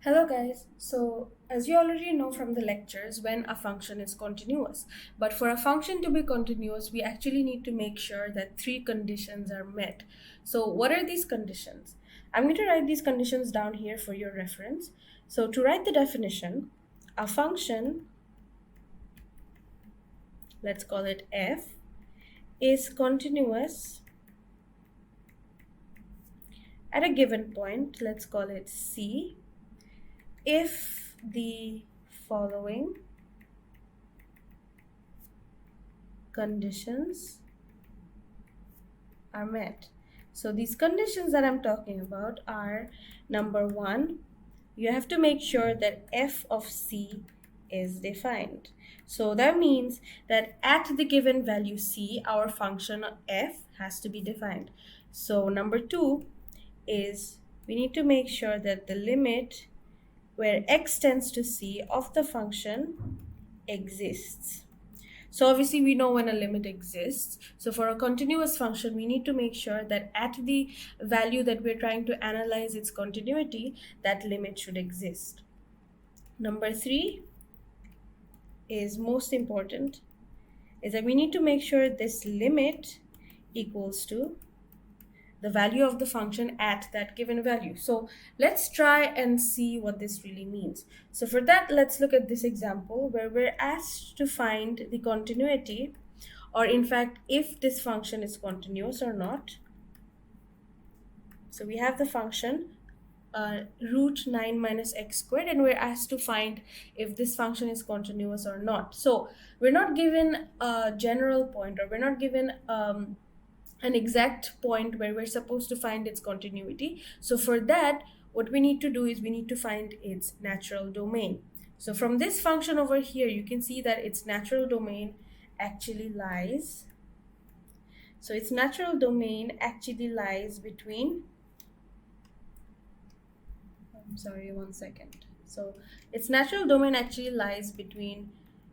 Hello guys, so as you already know from the lectures, when a function is continuous. But for a function to be continuous, we actually need to make sure that three conditions are met. So what are these conditions? I'm going to write these conditions down here for your reference. So to write the definition, a function, let's call it f, is continuous at a given point, let's call it c, if the following conditions are met. So these conditions that I'm talking about are: number one, you have to make sure that f of c is defined. So that means that at the given value c, our function f has to be defined. So number two is we need to make sure that the limit where x tends to c of the function exists. So obviously we know when a limit exists. So for a continuous function, we need to make sure that at the value that we're trying to analyze its continuity, that limit should exist. Number three is most important, is that we need to make sure this limit equals to the value of the function at that given value. So let's try and see what this really means. So for that, let's look at this example where we're asked to find the continuity, or in fact, if this function is continuous or not. So we have the function root 9 minus x squared, and we're asked to find if this function is continuous or not. So we're not given a general point, or we're not given an exact point where we're supposed to find its continuity. So for that, what we need to do is we need to find its natural domain. So from this function over here, you can see that its natural domain actually lies. So its natural domain actually lies between, I'm sorry, one second. So its natural domain actually lies between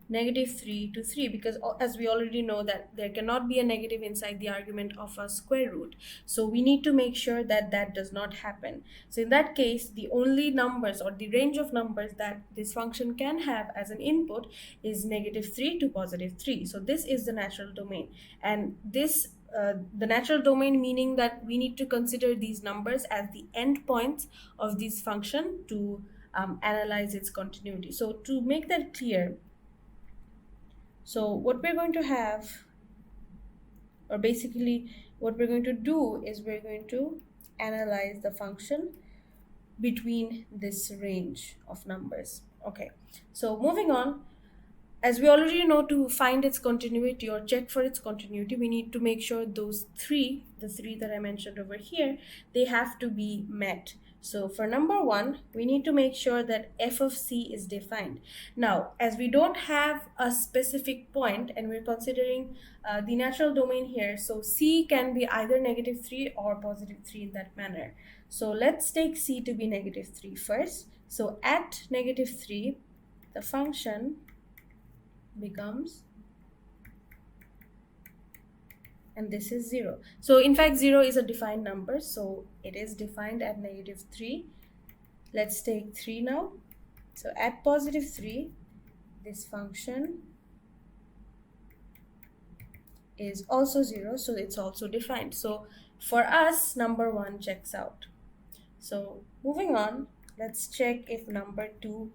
-3 to 3, because as we already know that there cannot be a negative inside the argument of a square root. So we need to make sure that that does not happen. So in that case, the only numbers, or the range of numbers that this function can have as an input, is -3 to +3. So this is the natural domain, and this the natural domain, meaning that we need to consider these numbers as the endpoints of this function to analyze its continuity. So to make that clear, so what we're going to have, or basically what we're going to do, is we're going to analyze the function between this range of numbers. Okay, so moving on, as we already know, to find its continuity or check for its continuity, we need to make sure those three, the three that I mentioned over here, they have to be met. So for number one, we need to make sure that f of c is defined. Now, as we don't have a specific point and we're considering the natural domain here, so c can be either -3 or +3 in that manner. So let's take c to be -3 first. So at -3, the function becomes, and this is 0. So in fact, 0 is a defined number, so it is defined at -3. Let's take 3 now. So at +3, this function is also 0, so it's also defined. So for us, number 1 checks out. So moving on, let's check if number 2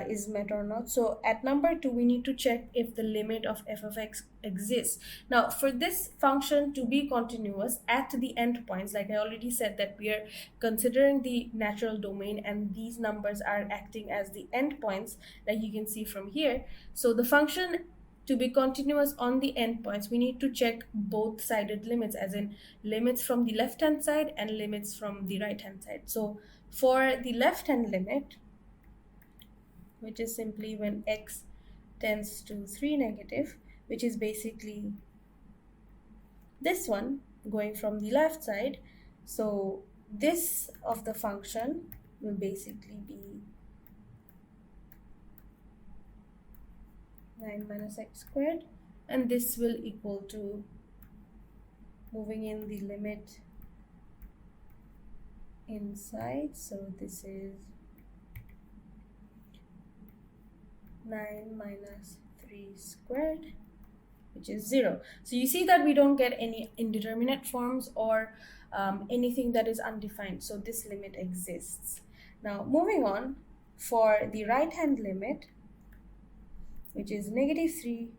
is met or not. So at number 2, we need to check if the limit of f of x exists. Now, for this function to be continuous at the endpoints, like I already said, that we are considering the natural domain and these numbers are acting as the endpoints, like you can see from here. So the function to be continuous on the endpoints, we need to check both sided limits, as in limits from the left hand side and limits from the right hand side. So for the left hand limit, which is simply when x tends to 3 negative, which is basically this one going from the left side, so this of the function will basically be 9 minus x squared, and this will equal to, moving in the limit inside, so this is 9 minus 3 squared, which is 0. So you see that we don't get any indeterminate forms or anything that is undefined. So this limit exists. Now moving on, for the right hand limit, which is negative 3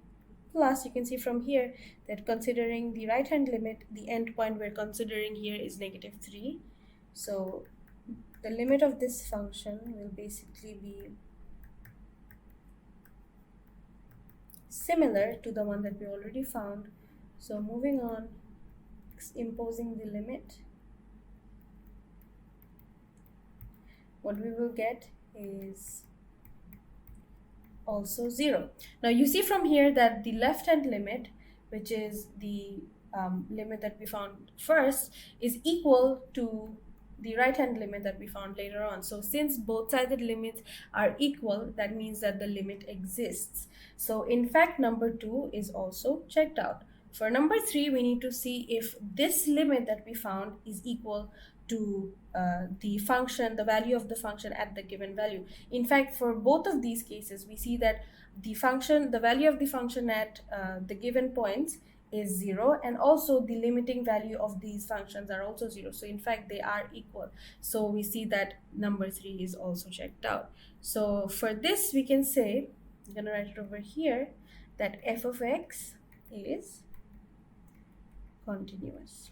plus, you can see from here that considering the right hand limit, the end point we're considering here is negative 3. So the limit of this function will basically be similar to the one that we already found. So moving on, imposing the limit, what we will get is also 0. Now you see from here that the left hand limit, which is the limit that we found first, is equal to the right hand limit that we found later on. So since both sided limits are equal, that means that the limit exists. So in fact, number 2 is also checked out. For number 3, we need to see if this limit that we found is equal to the function, the value of the function at the given value. In fact, for both of these cases, we see that the value of the function at the given points is 0, and also the limiting value of these functions are also 0. So in fact, they are equal. So we see that number 3 is also checked out. So for this, we can say, I'm going to write it over here, that f of x is continuous.